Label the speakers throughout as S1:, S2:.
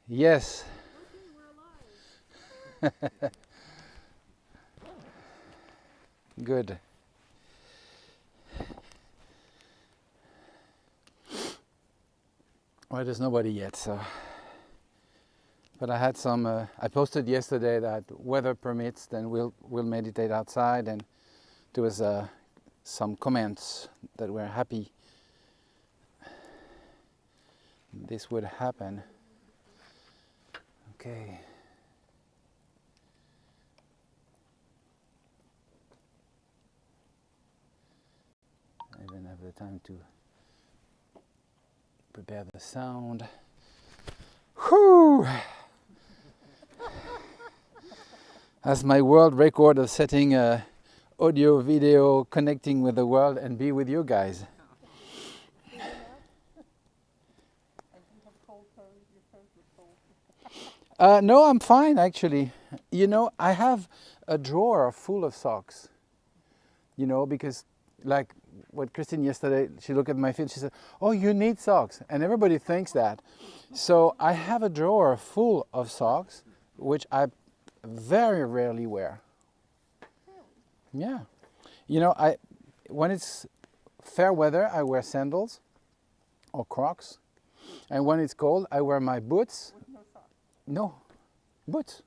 S1: Yes. Good. Well, there's nobody yet, so. But I had some. I posted yesterday that weather permits, then we'll meditate outside, and there was some comments that were happy this would happen. Okay. I even have the time to prepare the sound. Whew! That's my world record of setting audio, video, connecting with the world and be with you guys. No, I'm fine actually. You know, I have a drawer full of socks. You know, because like what Christine yesterday, she looked at my feet, she said, "Oh, you need socks." And everybody thinks that. So I have a drawer full of socks, which I very rarely wear. Yeah. You know, when it's fair weather, I wear sandals or Crocs. And when it's cold, I wear my boots. No, boots.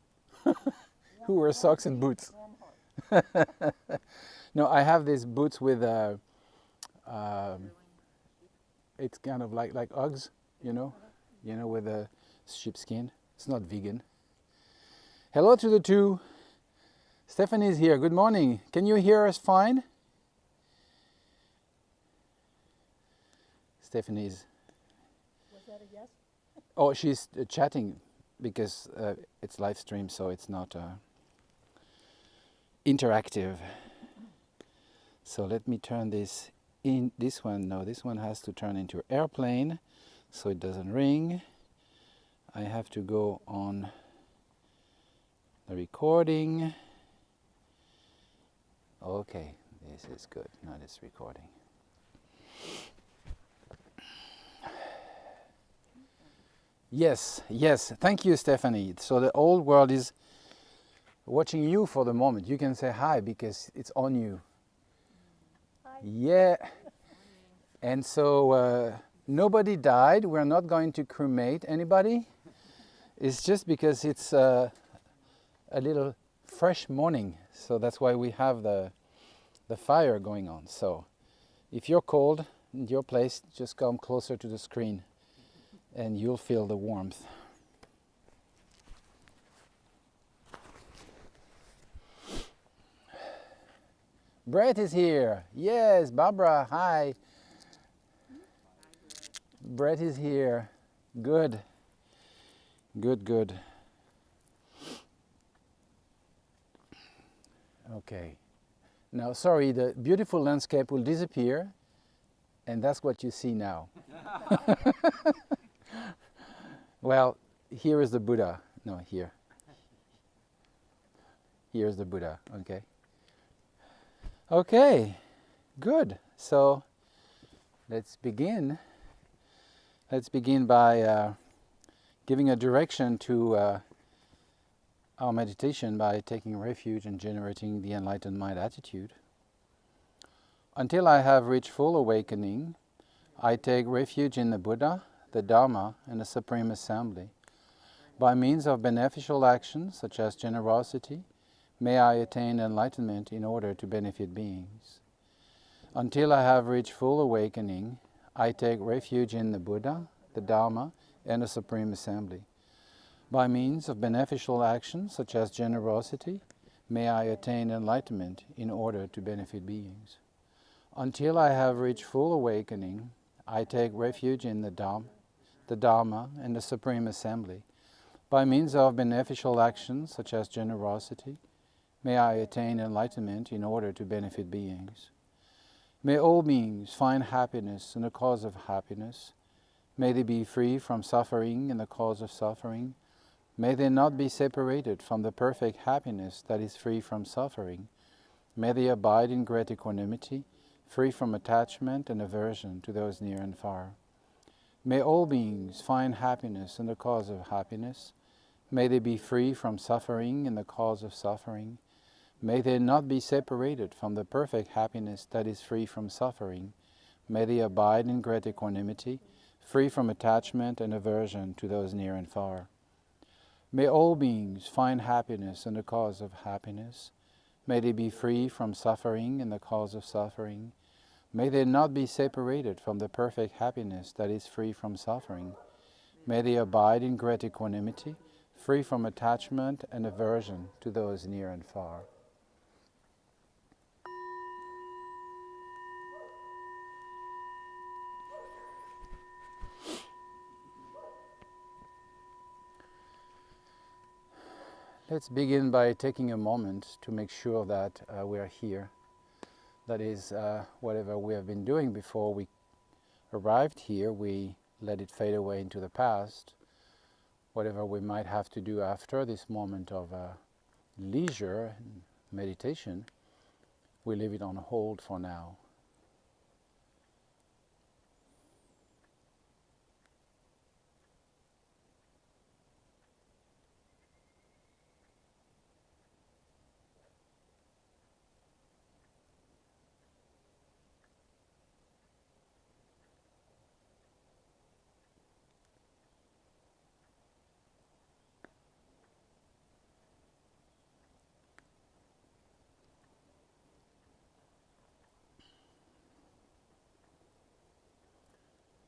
S1: Who wears socks and boots? No, I have these boots with it's kind of like Uggs, you know, with a sheepskin. It's not vegan. Hello to the two. Stephanie's here. Good morning. Can you hear us fine? Stephanie's.
S2: Was that a yes?
S1: Oh, she's chatting because it's live stream, so it's not interactive. So let me turn this in. This one, no, this one has to turn into airplane so it doesn't ring. I have to go on the recording. Okay, this is good. Now it's recording. Yes, yes. Thank you, Stephanie. So the old world is watching you for the moment. You can say hi because it's on you.
S2: Hi.
S1: Yeah. And so nobody died. We're not going to cremate anybody. It's just because it's a little fresh morning. So that's why we have the fire going on. So if you're cold in your place, just come closer to the screen and you'll feel the warmth. Brett is here. Yes, Barbara, hi. Brett is here. Good. Good, good. Okay. Now, sorry, the beautiful landscape will disappear, and that's what you see now. Well, here is the Buddha. No, here. Here's the Buddha, okay. Okay, good. So, let's begin. Let's begin by giving a direction to our meditation by taking refuge and generating the enlightened mind attitude. Until I have reached full awakening, I take refuge in the Buddha, the Dharma, and the Supreme Assembly. By means of beneficial actions such as generosity, may I attain enlightenment in order to benefit beings. Until I have reached full awakening, I take refuge in the Buddha, the Dharma, and the Supreme Assembly. By means of beneficial actions such as generosity, may I attain enlightenment in order to benefit beings. Until I have reached full awakening, I take refuge in the Dharma, and the Supreme Assembly. By means of beneficial actions such as generosity, may I attain enlightenment in order to benefit beings. May all beings find happiness in the cause of happiness. May they be free from suffering in the cause of suffering. May they not be separated from the perfect happiness that is free from suffering. May they abide in great equanimity, free from attachment and aversion to those near and far. May all beings find happiness in the cause of happiness. May they be free from suffering in the cause of suffering. May they not be separated from the perfect happiness that is free from suffering. May they abide in great equanimity, free from attachment and aversion to those near and far. May all beings find happiness in the cause of happiness. May they be free from suffering in the cause of suffering. May they not be separated from the perfect happiness that is free from suffering. May they abide in great equanimity, free from attachment and aversion to those near and far. Let's begin by taking a moment to make sure that we are here. That is, whatever we have been doing before we arrived here, we let it fade away into the past. Whatever we might have to do after this moment of leisure and meditation, we leave it on hold for now.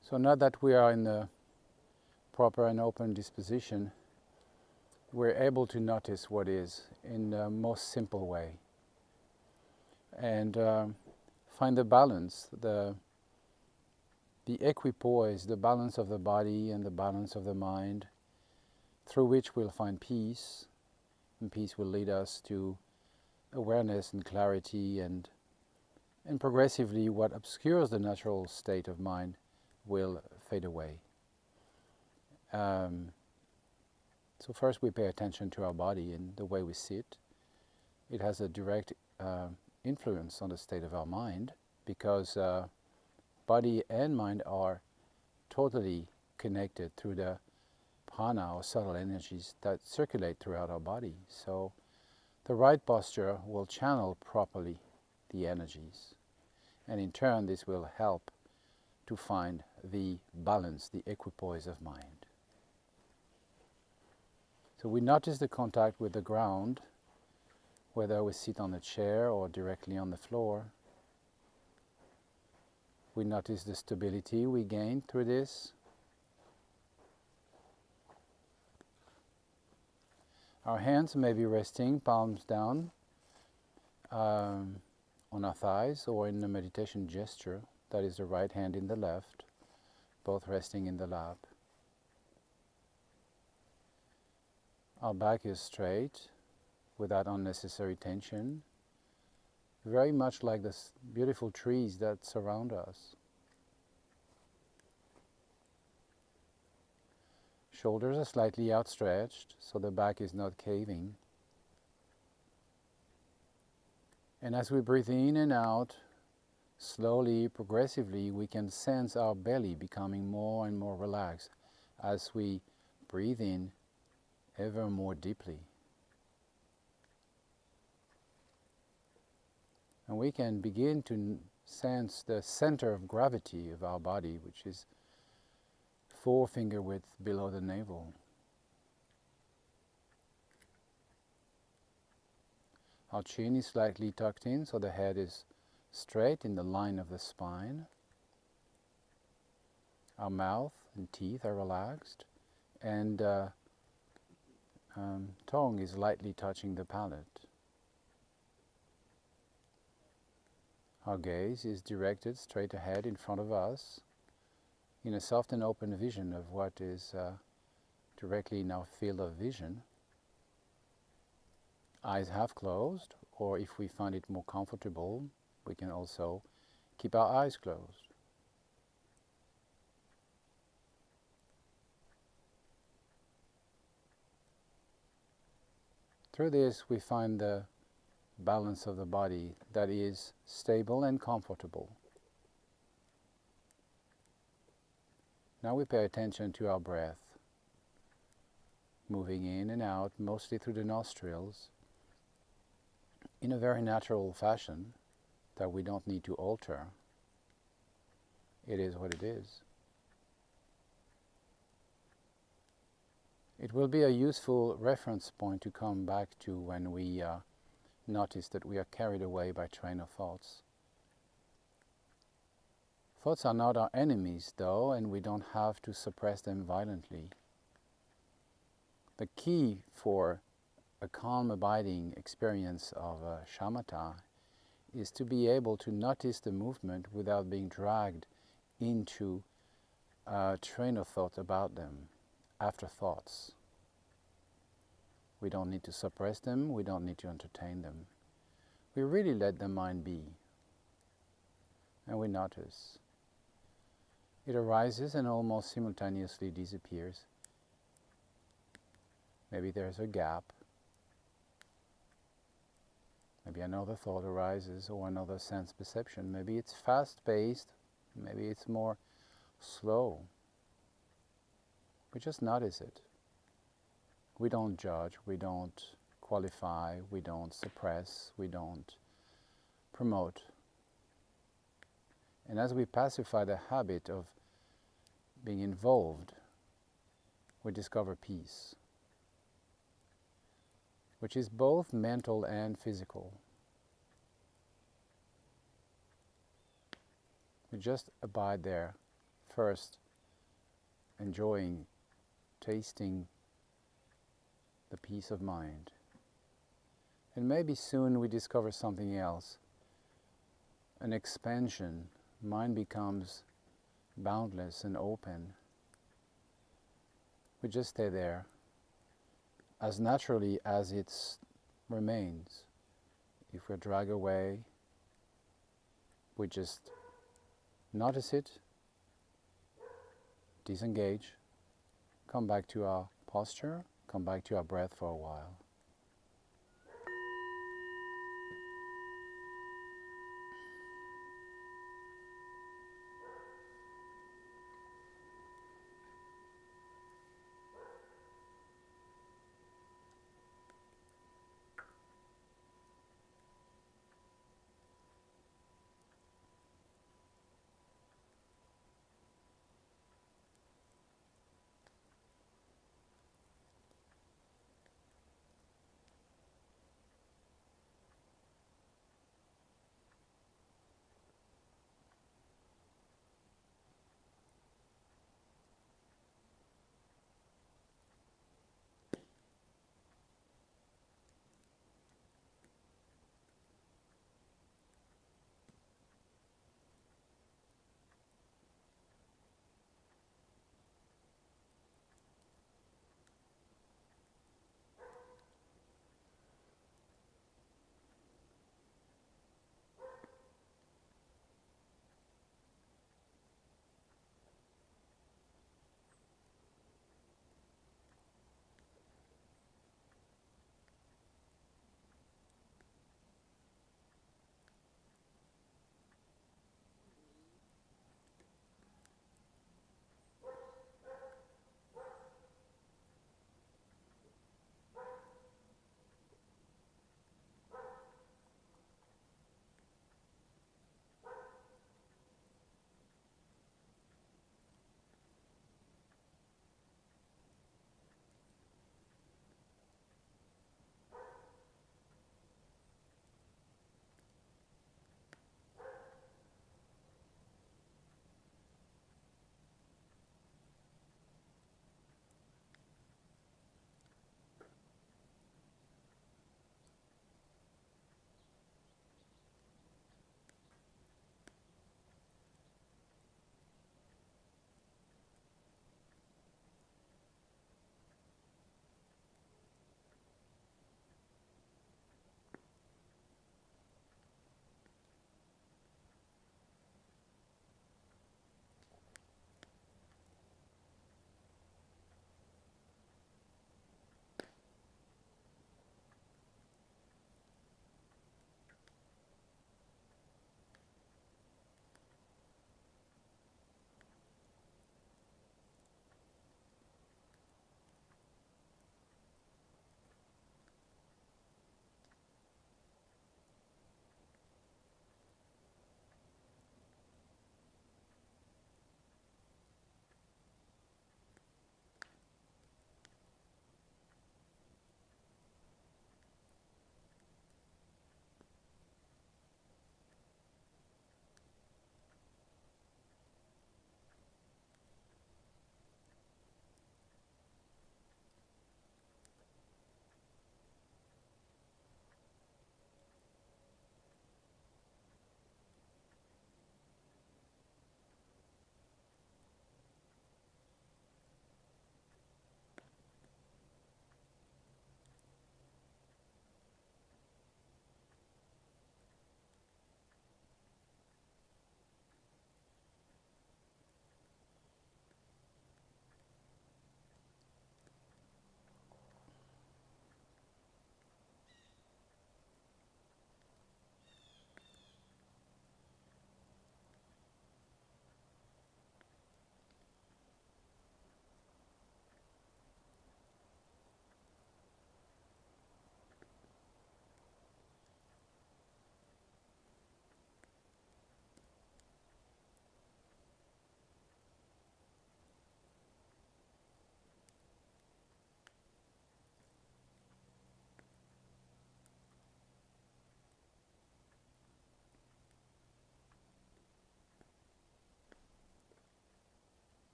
S1: So now that we are in the proper and open disposition, we're able to notice what is in the most simple way and find the balance, the equipoise, the balance of the body and the balance of the mind, through which we'll find peace, and peace will lead us to awareness and clarity, and progressively what obscures the natural state of mind will fade away. So first we pay attention to our body and the way we sit. It has a direct influence on the state of our mind, because body and mind are totally connected through the prana, or subtle energies that circulate throughout our body. So the right posture will channel properly the energies, and in turn this will help to find the balance, the equipoise of mind. So we notice the contact with the ground, whether we sit on a chair or directly on the floor. We notice the stability we gain through this. Our hands may be resting palms down on our thighs, or in a meditation gesture. That is the right hand in the left, both resting in the lap. Our back is straight, without unnecessary tension, very much like the beautiful trees that surround us. Shoulders are slightly outstretched, so the back is not caving. And as we breathe in and out, slowly, progressively, we can sense our belly becoming more and more relaxed as we breathe in ever more deeply. And we can begin to sense the center of gravity of our body, which is forefinger width below the navel. Our chin is slightly tucked in, so the head is straight in the line of the spine. Our mouth and teeth are relaxed, and tongue is lightly touching the palate. Our gaze is directed straight ahead in front of us, in a soft and open vision of what is directly in our field of vision. Eyes half closed, or if we find it more comfortable, we can also keep our eyes closed. Through this, we find the balance of the body that is stable and comfortable. Now we pay attention to our breath, moving in and out, mostly through the nostrils, in a very natural fashion that we don't need to alter. It is what it is. It will be a useful reference point to come back to when we notice that we are carried away by train of thoughts. Thoughts are not our enemies, though, and we don't have to suppress them violently. The key for a calm, abiding experience of shamatha is to be able to notice the movement without being dragged into a train of thought about them, afterthoughts. We don't need to suppress them, we don't need to entertain them. We really let the mind be, and we notice. It arises and almost simultaneously disappears. Maybe there's a gap. Maybe another thought arises or another sense perception. Maybe it's fast-paced, maybe it's more slow. We just notice it. We don't judge, we don't qualify, we don't suppress, we don't promote. And as we pacify the habit of being involved, we discover peace, which is both mental and physical. We just abide there, first enjoying, tasting the peace of mind. And maybe soon we discover something else, an expansion. Mind becomes boundless and open. We just stay there as naturally as it remains. If we're dragged away, we just notice it, disengage, come back to our posture, come back to our breath for a while.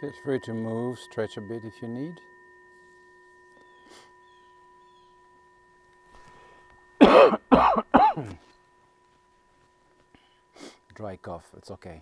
S1: Feel free to move, stretch a bit if you need. Dry cough, it's okay.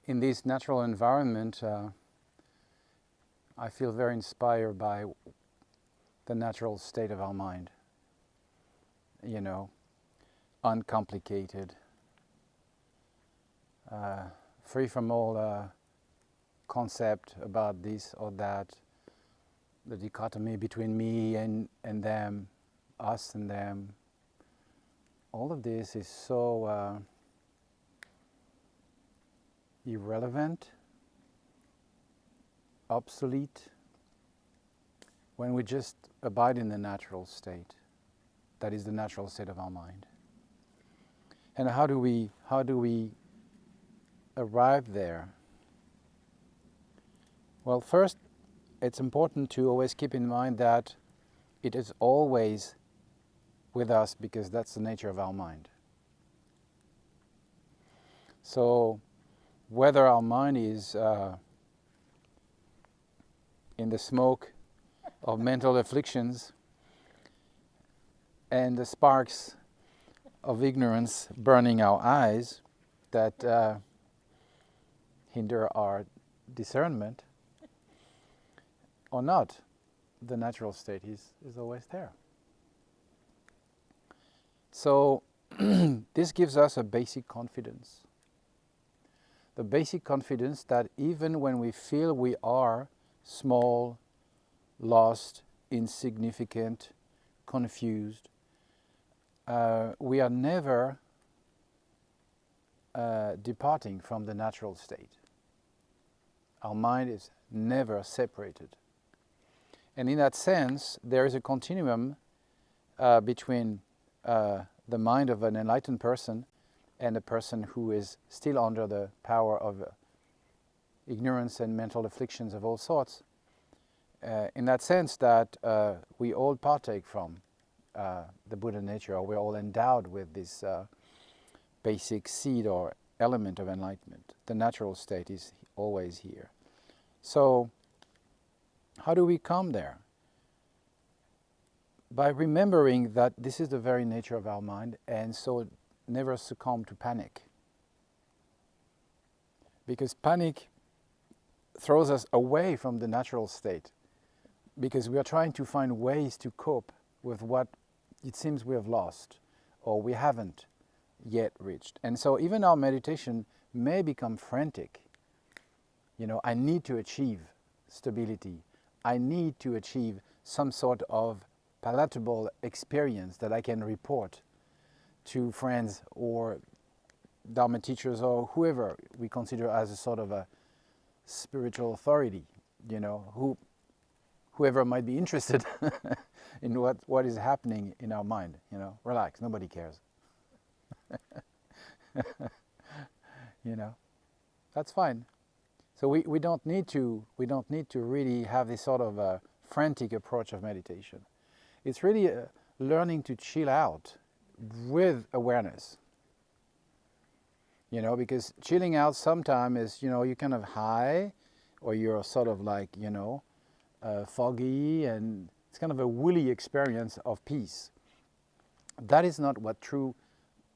S1: In this natural environment, I feel very inspired by the natural state of our mind. You know, uncomplicated, free from all concept about this or that, the dichotomy between me and them, us and them. All of this is so irrelevant, obsolete, when we just abide in the natural state. That is the natural state of our mind. And how do we arrive there? Well, first, it's important to always keep in mind that it is always with us, because that's the nature of our mind. So whether our mind is in the smoke of mental afflictions and the sparks of ignorance burning our eyes that hinder our discernment or not, the natural state is always there. So this gives us a basic confidence. The basic confidence that even when we feel we are small, lost, insignificant, confused, we are never departing from the natural state. Our mind is never separated. And in that sense, there is a continuum between the mind of an enlightened person and a person who is still under the power of ignorance and mental afflictions of all sorts. In that sense that we all partake from the Buddha nature, or we're all endowed with this basic seed or element of enlightenment. The natural state is always here. So, how do we come there? By remembering that this is the very nature of our mind, and so never succumb to panic. Because panic throws us away from the natural state, because we are trying to find ways to cope with what it seems we have lost or we haven't yet reached. And so even our meditation may become frantic. You know, I need to achieve stability. I need to achieve some sort of palatable experience that I can report to friends or Dharma teachers or whoever we consider as a sort of a spiritual authority, you know, whoever might be interested in what is happening in our mind. You know, relax, nobody cares. You know, that's fine. So we don't need to really have this sort of a frantic approach of meditation. It's really learning to chill out with awareness. Because chilling out sometimes is, you're kind of high, or you're sort of like, foggy, and it's kind of a woolly experience of peace. That is not what true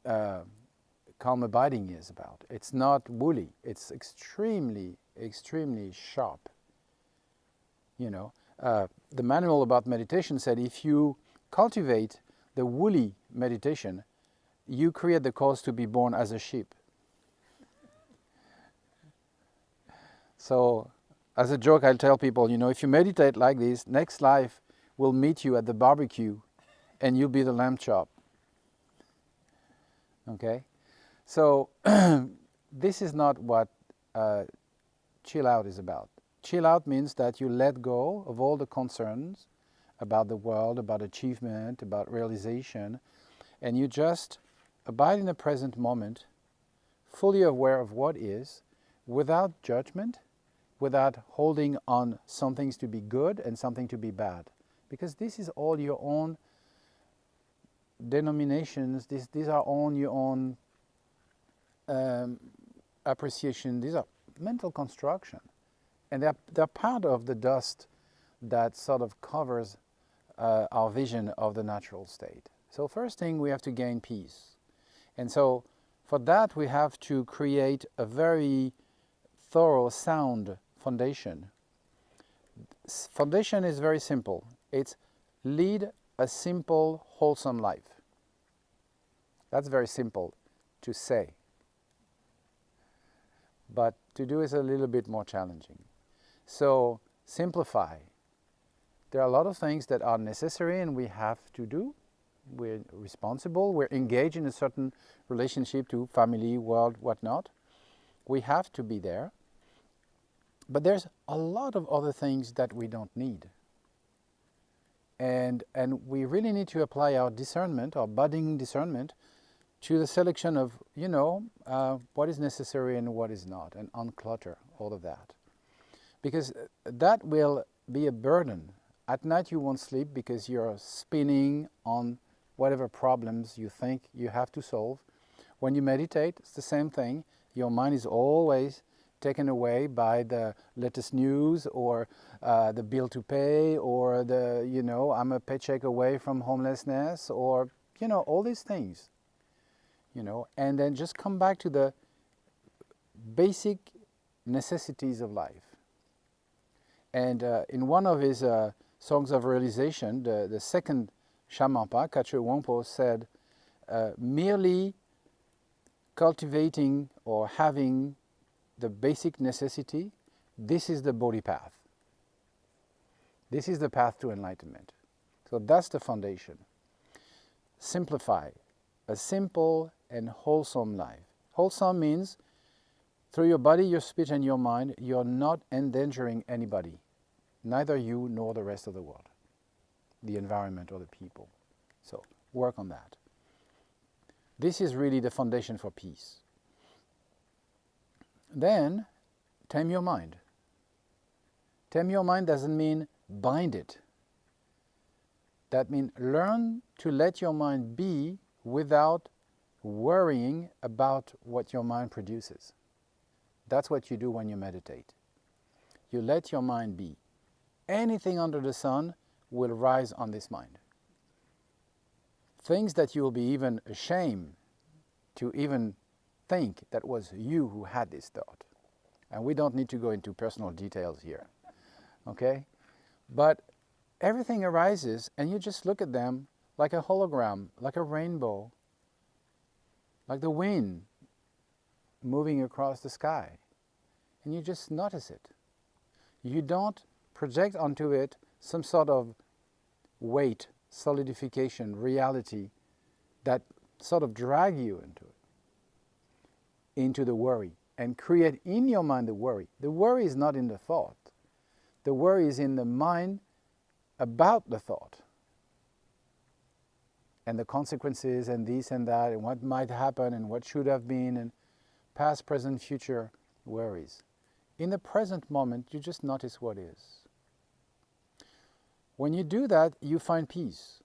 S1: calm abiding is about. It's not woolly. It's extremely, extremely sharp. The manual about meditation said if you cultivate the woolly meditation, you create the cause to be born as a sheep. So, as a joke, I'll tell people, if you meditate like this, next life will meet you at the barbecue and you'll be the lamb chop. Okay? So, this is not what chill out is about. Chill out means that you let go of all the concerns about the world, about achievement, about realization, and you just abide in the present moment, fully aware of what is, without judgment, without holding on some things to be good and something to be bad. Because this is all your own denominations, these are all your own appreciation, these are mental construction. And they're part of the dust that sort of covers our vision of the natural state. So first thing, we have to gain peace. And so for that we have to create a very thorough, sound foundation. Foundation is very simple. It's lead a simple, wholesome life. That's very simple to say. But to do is a little bit more challenging. So simplify. There are a lot of things that are necessary and we have to do. We're responsible. We're engaged in a certain relationship to family, world, whatnot. We have to be there. But there's a lot of other things that we don't need. And we really need to apply our discernment, our budding discernment, to the selection of, what is necessary and what is not, and unclutter all of that. Because that will be a burden. At night you won't sleep because you're spinning on whatever problems you think you have to solve. When you meditate, it's the same thing. Your mind is always taken away by the latest news, or the bill to pay, or I'm a paycheck away from homelessness, or, all these things. And then just come back to the basic necessities of life. And in one of his songs of realization, the second Shamanpa, Kache Wangpo, said, merely cultivating or having the basic necessity, this is the Bodhi path. This is the path to enlightenment. So that's the foundation. Simplify. A simple and wholesome life. Wholesome means through your body, your speech and your mind, you're not endangering anybody. Neither you nor the rest of the world, the environment or the people. So work on that. This is really the foundation for peace. Then, tame your mind. Tame your mind doesn't mean bind it. That means learn to let your mind be without worrying about what your mind produces. That's what you do when you meditate. You let your mind be. Anything under the sun will rise on this mind. Things that you will be even ashamed to even think that was you who had this thought. And we don't need to go into personal details here. Okay? But everything arises and you just look at them like a hologram, like a rainbow, like the wind moving across the sky. And you just notice it. You don't project onto it some sort of weight, solidification, reality that sort of drag you into the worry and create in your mind the worry. The worry is not in the thought. The worry is in the mind about the thought. And the consequences and this and that and what might happen and what should have been and past, present, future worries. In the present moment, you just notice what is. When you do that, you find peace.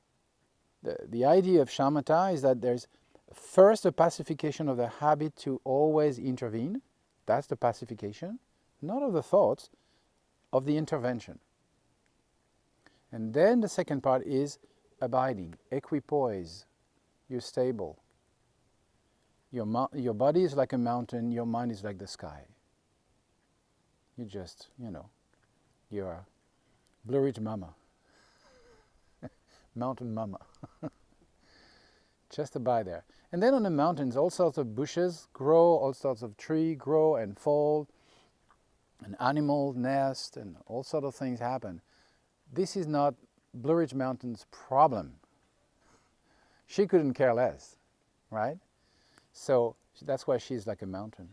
S1: The idea of shamatha is that there's first a pacification of the habit to always intervene. That's the pacification, not of the thoughts, of the intervention. And then the second part is abiding, equipoise. You're stable. Your body is like a mountain, your mind is like the sky. You just, you're a blue-ridge mama. Mountain mama. Just abide there. And then on the mountains, all sorts of bushes grow, all sorts of trees grow and fall, an animal nest, and all sorts of things happen. This is not Blue Ridge Mountain's problem. She couldn't care less, right? So that's why she's like a mountain.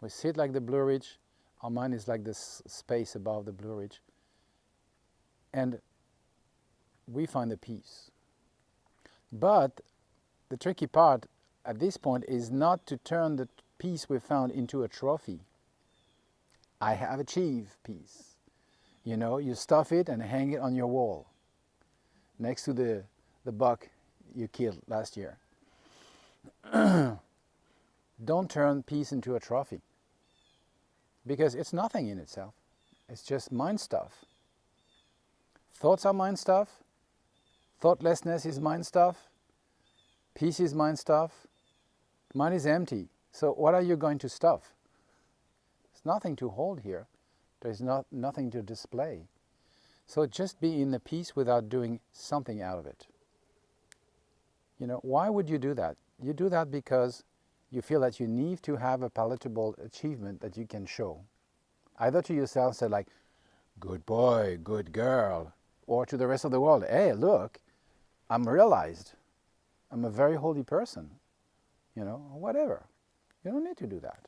S1: We sit like the Blue Ridge, our mind is like this space above the Blue Ridge, and we find the peace. But the tricky part at this point is not to turn the peace we found into a trophy. I have achieved peace. You stuff it and hang it on your wall next to the buck you killed last year. Don't turn peace into a trophy, because it's nothing in itself. It's just mind stuff. Thoughts are mind stuff. Thoughtlessness is mind stuff. Peace is mind stuff. Mind is empty. So what are you going to stuff? There's nothing to hold here. There's nothing to display. So just be in the peace without doing something out of it. Why would you do that? You do that because you feel that you need to have a palatable achievement that you can show. Either to yourself, say like, good boy, good girl, or to the rest of the world, hey, look, I'm realized. I'm a very holy person, whatever. You don't need to do that.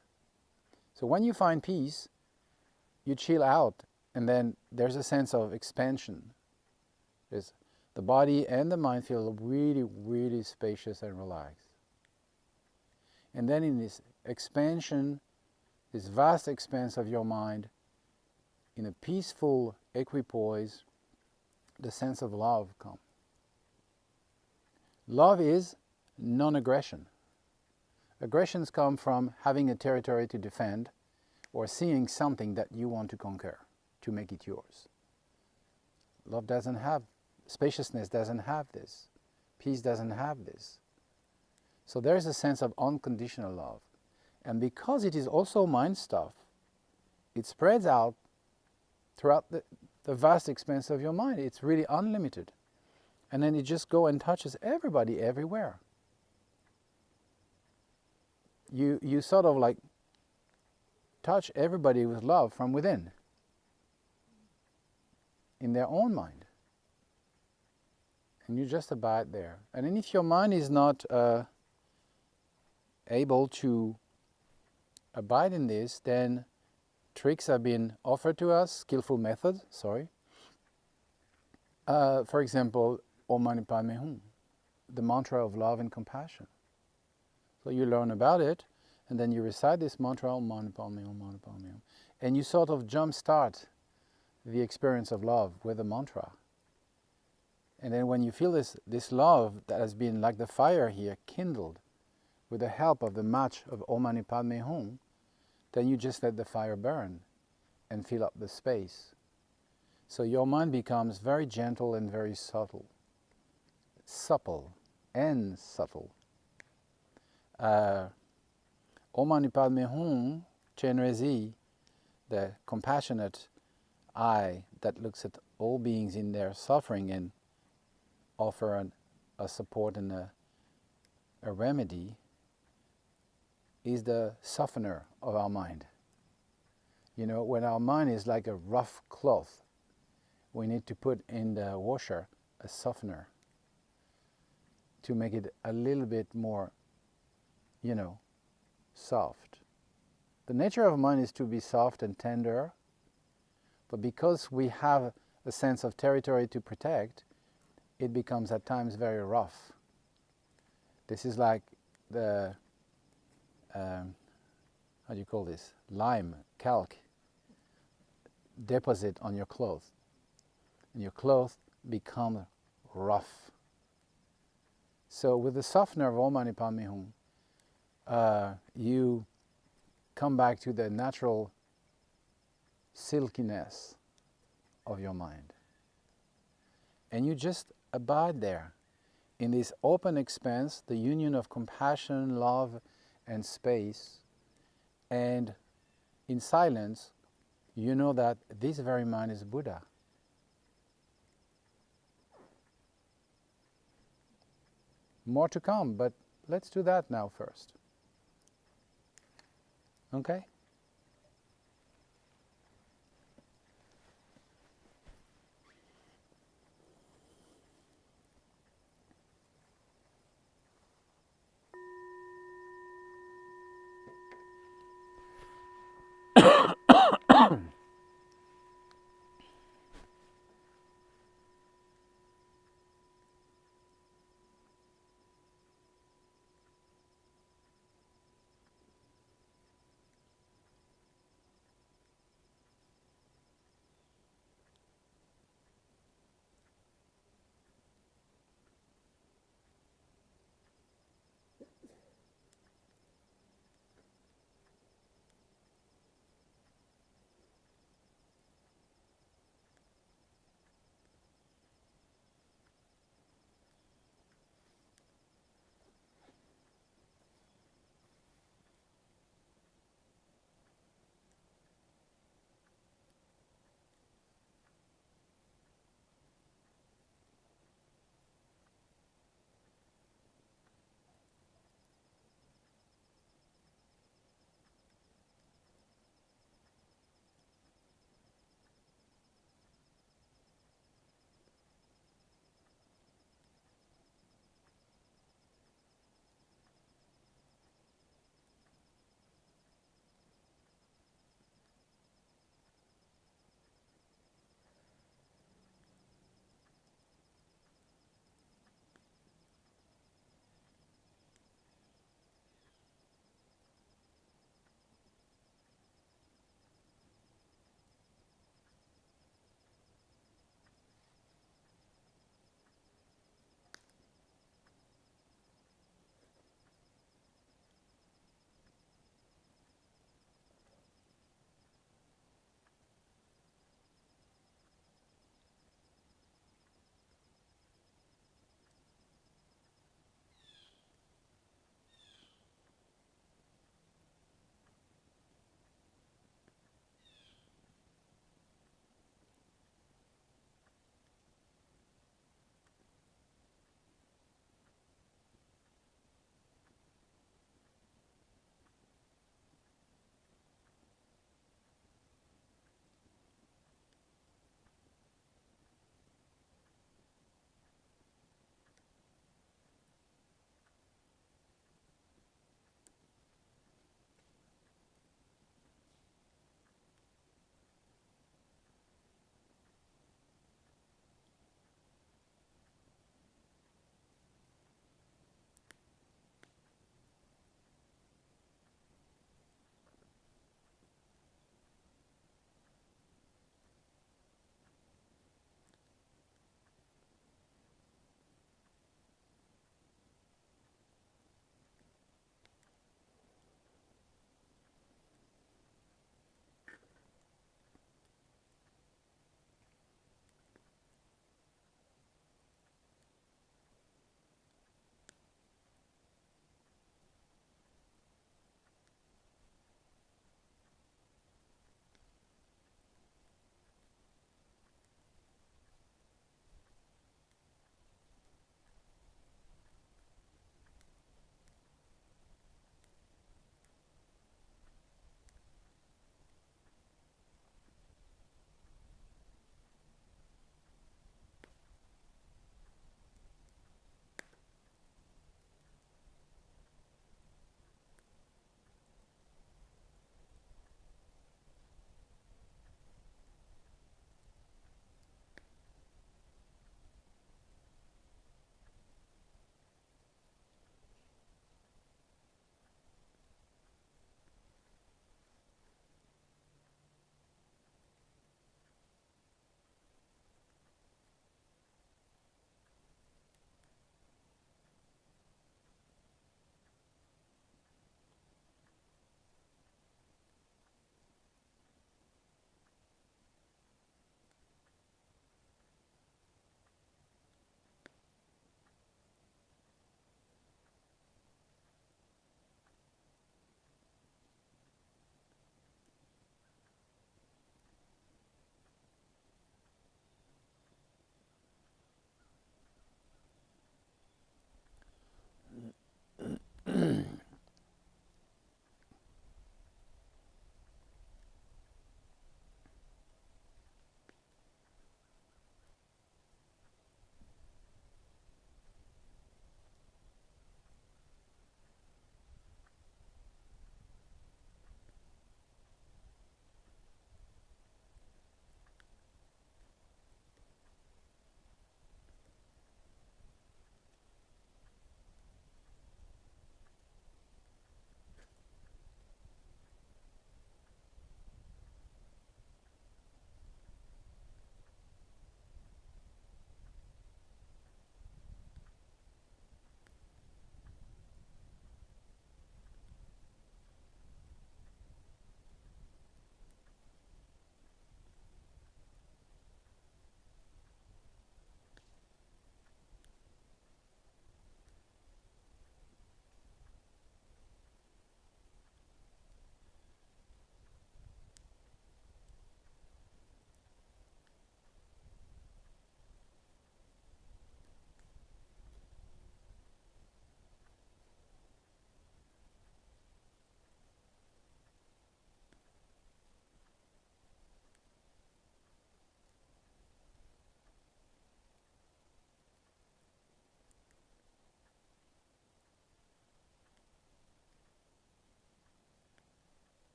S1: So when you find peace, you chill out, and then there's a sense of expansion. The body and the mind feel really, really spacious and relaxed. And then in this expansion, this vast expanse of your mind, in a peaceful equipoise, the sense of love comes. Love is non-aggression. Aggressions come from having a territory to defend or seeing something that you want to conquer, to make it yours. Love doesn't have, spaciousness doesn't have this. Peace doesn't have this. So there is a sense of unconditional love. And because it is also mind stuff, it spreads out throughout the vast expanse of your mind. It's really unlimited. And then it just goes and touches everybody everywhere. You sort of like touch everybody with love from within, in their own mind. And you just abide there. And then if your mind is not able to abide in this, then tricks have been offered to us, skillful methods, for example, Om Mani Padme Hum, the mantra of love and compassion. So you learn about it, and then you recite this mantra, Om Mani Padme Hum, Om Mani Padme Hum, and you sort of jumpstart the experience of love with the mantra. And then when you feel this love that has been like the fire here kindled with the help of the match of Om Mani Padme Hum, then you just let the fire burn and fill up the space. So your mind becomes very gentle and very subtle. Supple and subtle. Om Mani Padme Hum, Chenrezi, the compassionate eye that looks at all beings in their suffering and offer a support and a remedy, is the softener of our mind. When our mind is like a rough cloth, we need to put in the washer a softener to make it a little bit more, soft. The nature of mind is to be soft and tender, but because we have a sense of territory to protect, it becomes at times very rough. This is like the, how how do you call this, lime, calc, deposit on your clothes. And your clothes become rough. So with the softener of Om Mani Padme Hum, you come back to the natural silkiness of your mind. And you just abide there in this open expanse, the union of compassion, love, and space. And in silence, you know that this very mind is Buddha. More to come, but let's do that now first. Okay?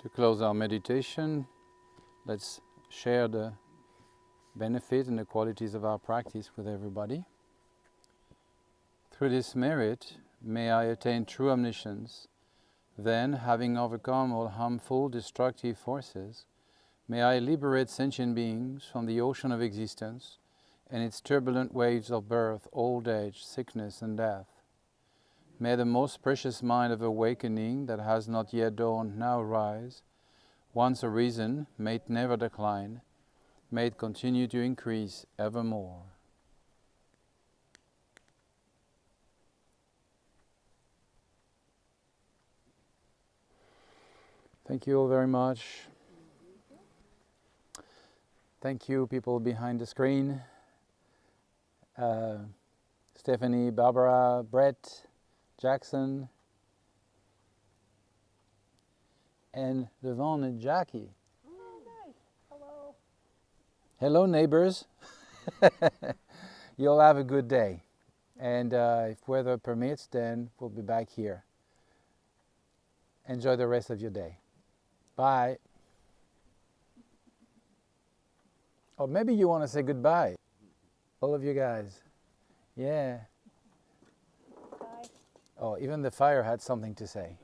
S1: To close our meditation, let's share the benefit and the qualities of our practice with everybody. Through this merit, may I attain true omniscience. Then, having overcome all harmful, destructive forces, may I liberate sentient beings from the ocean of existence and its turbulent waves of birth, old age, sickness, and death. May the most precious mind of awakening that has not yet dawned now rise. Once arisen, may it never decline, may it continue to increase evermore. Thank you all very much. Thank you, people behind the screen. Stephanie, Barbara, Brett, Jackson, and Devon and Jackie.
S2: Oh, nice. Hello.
S1: Hello, neighbors. You'll have a good day. And if weather permits, then we'll be back here. Enjoy the rest of your day. Bye. Or maybe you want to say goodbye. All of you guys. Yeah.
S2: Bye.
S1: Oh, even the fire had something to say.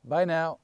S1: Bye now.